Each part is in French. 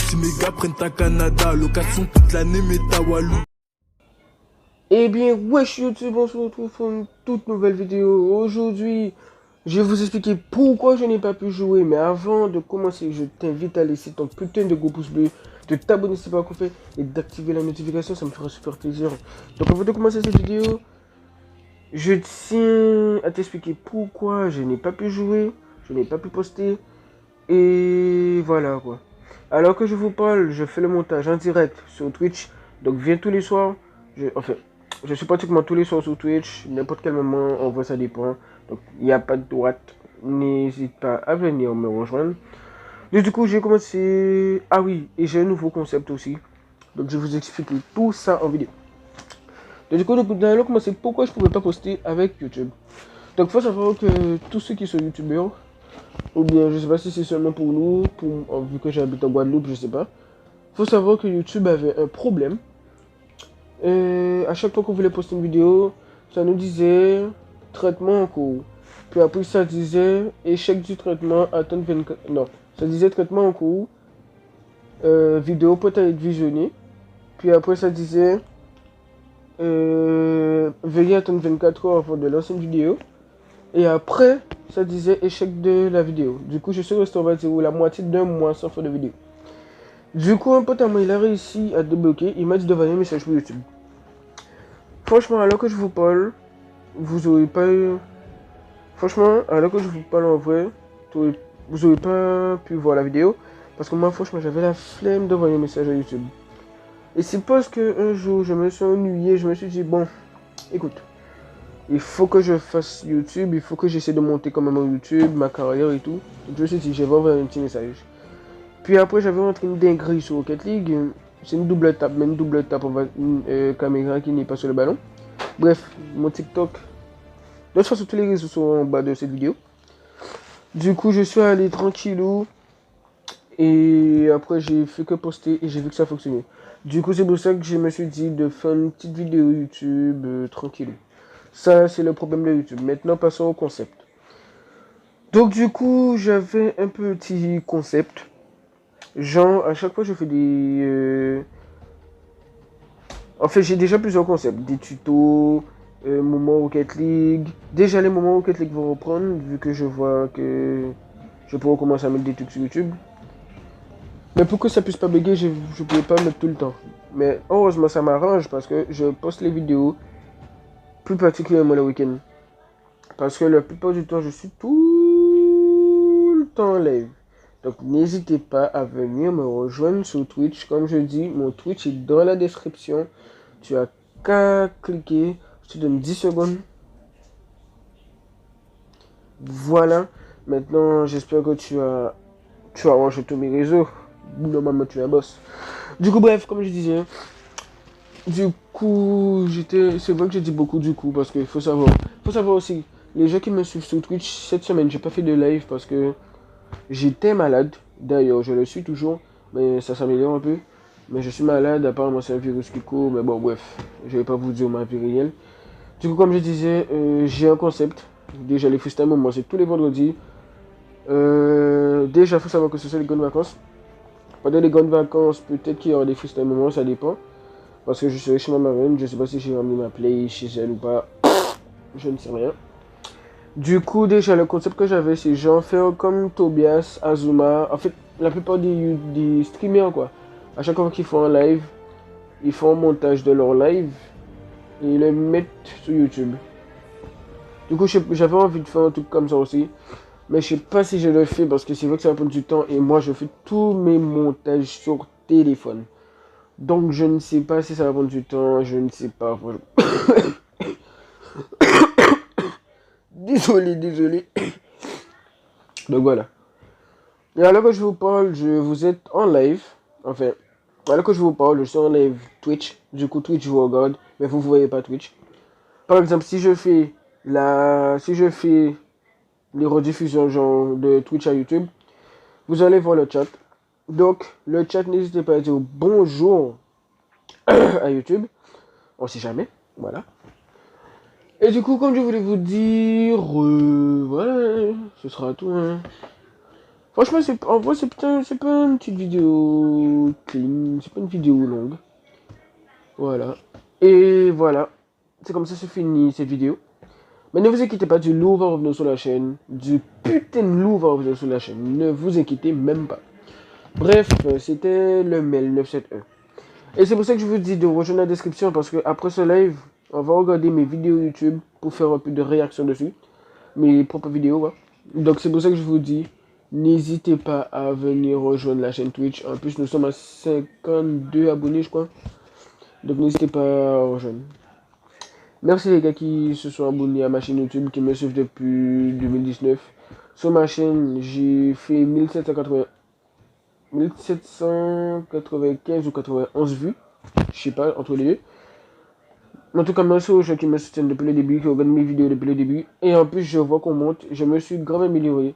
si mes gars prennent ta Canada, location toute l'année, mais ta Walou. Eh bien, wesh YouTube, on se retrouve pour une toute nouvelle vidéo. Aujourd'hui, je vais vous expliquer pourquoi je n'ai pas pu jouer. Mais avant de commencer, je t'invite à laisser ton putain de gros pouce bleu, de t'abonner si ce n'est pas encore fait et d'activer la notification, ça me fera super plaisir. Donc avant de commencer cette vidéo, je tiens à t'expliquer pourquoi je n'ai pas pu jouer, je n'ai pas pu poster. Et voilà quoi. Alors que je vous parle, je fais le montage en direct sur Twitch. Donc viens tous les soirs. Je suis pratiquement tous les soirs sur Twitch. N'importe quel moment, en vrai ça dépend. Donc il n'y a pas de droite. N'hésite pas à venir me rejoindre. Et du coup j'ai commencé... Ah oui, et j'ai un nouveau concept aussi. Donc je vais vous expliquer tout ça en vidéo. Donc du coup, nous allons commencer pourquoi je ne pouvais pas poster avec YouTube. Donc il faut savoir que tous ceux qui sont youtubeurs, ou bien je sais pas si c'est seulement pour nous, vu que j'habite en Guadeloupe, je sais pas. Faut savoir que YouTube avait un problème. À chaque fois qu'on voulait poster une vidéo, ça nous disait traitement en cours. Puis après ça disait échec du traitement, attendre 24... Non, ça disait traitement en cours, vidéo peut être visionnée. Puis après ça disait veuillez attendre 24 heures avant de lancer une vidéo. Et après, ça disait échec de la vidéo. Du coup, je suis resté, on va dire, la moitié d'un mois sans faire de vidéo. Du coup, un pote à moi, il a réussi à débloquer. Il m'a dit d'envoyer un message pour YouTube. Franchement, alors que je vous parle, vous aurez pas eu... Franchement, alors que je vous parle en vrai, vous aurez pas pu voir la vidéo. Parce que moi, franchement, j'avais la flemme d'envoyer un message à YouTube. Et c'est parce qu'un jour, je me suis ennuyé. Je me suis dit, bon, écoute. Il faut que je fasse YouTube, il faut que j'essaie de monter quand même YouTube, ma carrière et tout. Donc je me suis dit, je vais envoyer un petit message. Puis après, j'avais rentré une dinguerie sur Rocket League. C'est une double tape, mais une double tape, une caméra qui n'est pas sur le ballon. Bref, mon TikTok. De toute façon, tous les réseaux sont en bas de cette vidéo. Du coup, je suis allé tranquillou. Et après, j'ai fait que poster et j'ai vu que ça fonctionnait. Du coup, c'est pour ça que je me suis dit de faire une petite vidéo YouTube tranquillou. Ça, c'est le problème de YouTube. Maintenant, passons au concept. Donc, du coup, j'avais un petit concept. Genre, à chaque fois, je fais des... En fait, j'ai déjà plusieurs concepts. Des tutos, moments Rocket League. Déjà, les moments Rocket League vont reprendre, vu que je vois que je pourrais commencer à mettre des trucs sur YouTube. Mais pour que ça puisse pas bugger, je ne pouvais pas mettre tout le temps. Mais heureusement, ça m'arrange parce que je poste les vidéos, plus particulièrement le week-end. Parce que la plupart du temps, je suis tout le temps en live. Donc, n'hésitez pas à venir me rejoindre sur Twitch. Comme je dis, mon Twitch est dans la description. Tu as qu'à cliquer. Je te donne 10 secondes. Voilà. Maintenant, j'espère que tu as rangé tous mes réseaux. Normalement, tu es un boss. Du coup, bref, comme je disais. Du coup, c'est vrai que j'ai dit beaucoup du coup. Parce qu'il faut savoir aussi. Les gens qui me suivent sur Twitch, cette semaine, j'ai pas fait de live parce que j'étais malade. D'ailleurs, je le suis toujours, mais ça s'améliore un peu. Mais je suis malade, apparemment c'est un virus qui court, mais bon, bref, je vais pas vous dire ma vie réelle. Du coup, comme je disais, j'ai un concept. Déjà, les freestyle moments, c'est tous les vendredis. Déjà, il faut savoir que ce sont les grandes vacances. Pendant les grandes vacances, peut-être qu'il y aura des freestyle moments, ça dépend. Parce que je serai chez ma marraine, je sais pas si j'ai ramené ma play chez elle ou pas. Je ne sais rien. Du coup, déjà, le concept que j'avais, c'est genre faire comme Tobias, Azuma. En fait, la plupart des streamers, quoi. À chaque fois qu'ils font un live, ils font un montage de leur live et ils le mettent sur YouTube. Du coup, j'avais envie de faire un truc comme ça aussi. Mais je sais pas si je le fais parce que c'est vrai que ça va prendre du temps et moi, je fais tous mes montages sur téléphone. Donc, je ne sais pas si ça va prendre du temps, je ne sais pas. Désolé. Donc voilà. Et alors que je vous parle, vous êtes en live. Enfin, alors que je vous parle, je suis en live Twitch. Du coup, Twitch vous regarde, mais vous ne voyez pas Twitch. Par exemple, si je fais les rediffusions genre de Twitch à YouTube, vous allez voir le chat. Donc, le chat, n'hésitez pas à dire bonjour à YouTube. On sait jamais. Voilà. Et du coup, comme je voulais vous dire, voilà, ce sera tout. Hein. Franchement, en vrai, c'est pas une petite vidéo clean, c'est pas une vidéo longue. Voilà. Et voilà. C'est comme ça, c'est fini cette vidéo. Mais ne vous inquiétez pas, du lourd va revenir sur la chaîne. Du putain de lourd va revenir sur la chaîne. Ne vous inquiétez même pas. Bref, c'était le mail 971. Et c'est pour ça que je vous dis de rejoindre la description, parce que après ce live, on va regarder mes vidéos YouTube pour faire un peu de réaction dessus. Mes propres vidéos, quoi. Donc c'est pour ça que je vous dis, n'hésitez pas à venir rejoindre la chaîne Twitch. En plus, nous sommes à 52 abonnés, je crois. Donc n'hésitez pas à rejoindre. Merci les gars qui se sont abonnés à ma chaîne YouTube, qui me suivent depuis 2019. Sur ma chaîne, j'ai fait 1795 ou 91 vues. Je sais pas, entre les deux. En tout cas, merci aux gens qui me soutiennent depuis le début, qui regardent mes vidéos depuis le début. Et en plus, je vois qu'on monte. Je me suis grave amélioré.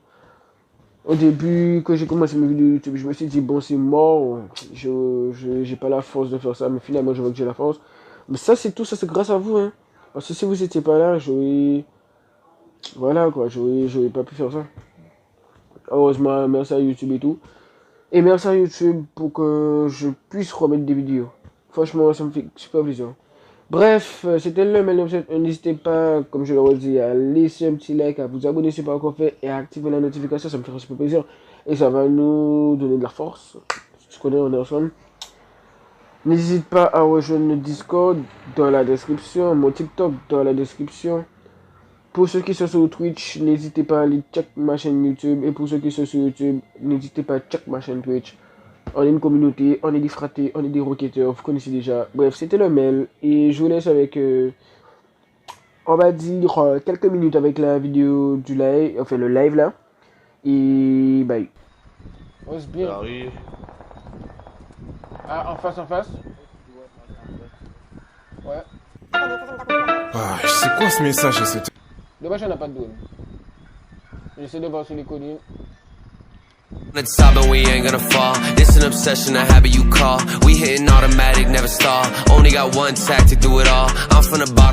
Au début, quand j'ai commencé mes vidéos YouTube, je me suis dit, bon, c'est mort. J'ai pas la force de faire ça. Mais finalement, je vois que j'ai la force. Mais ça, c'est tout. Ça, c'est grâce à vous. Hein. Parce que si vous étiez pas là, j'aurais... Voilà, quoi. J'aurais pas pu faire ça. Heureusement, merci à YouTube et tout. Et merci à YouTube pour que je puisse remettre des vidéos. Franchement, ça me fait super plaisir. Bref, c'était le mail. N'hésitez pas, comme je l'ai dit, à laisser un petit like, à vous abonner si ce n'est pas encore fait et à activer la notification, ça me ferait super plaisir. Et ça va nous donner de la force. Je connais, on est ensemble. N'hésite pas à rejoindre le Discord dans la description, mon TikTok dans la description. Pour ceux qui sont sur Twitch, n'hésitez pas à aller check ma chaîne YouTube. Et pour ceux qui sont sur YouTube, n'hésitez pas à check ma chaîne Twitch. On est une communauté, on est des fratés, on est des rocketeurs, vous connaissez déjà. Bref, c'était le mail. Et je vous laisse avec, on va dire, quelques minutes avec la vidéo du live, enfin le live là. Et bye. On se bien. Ah, en face. Ouais. Ah, c'est quoi ce message? Dommage, on n'a pas de drone. J'essaie de voir sur les collines. It's top and we ain't gonna fall. It's an obsession, a habit you call. We hitting automatic, never stall. Only got one tactic, do it all. I'm from the bottom.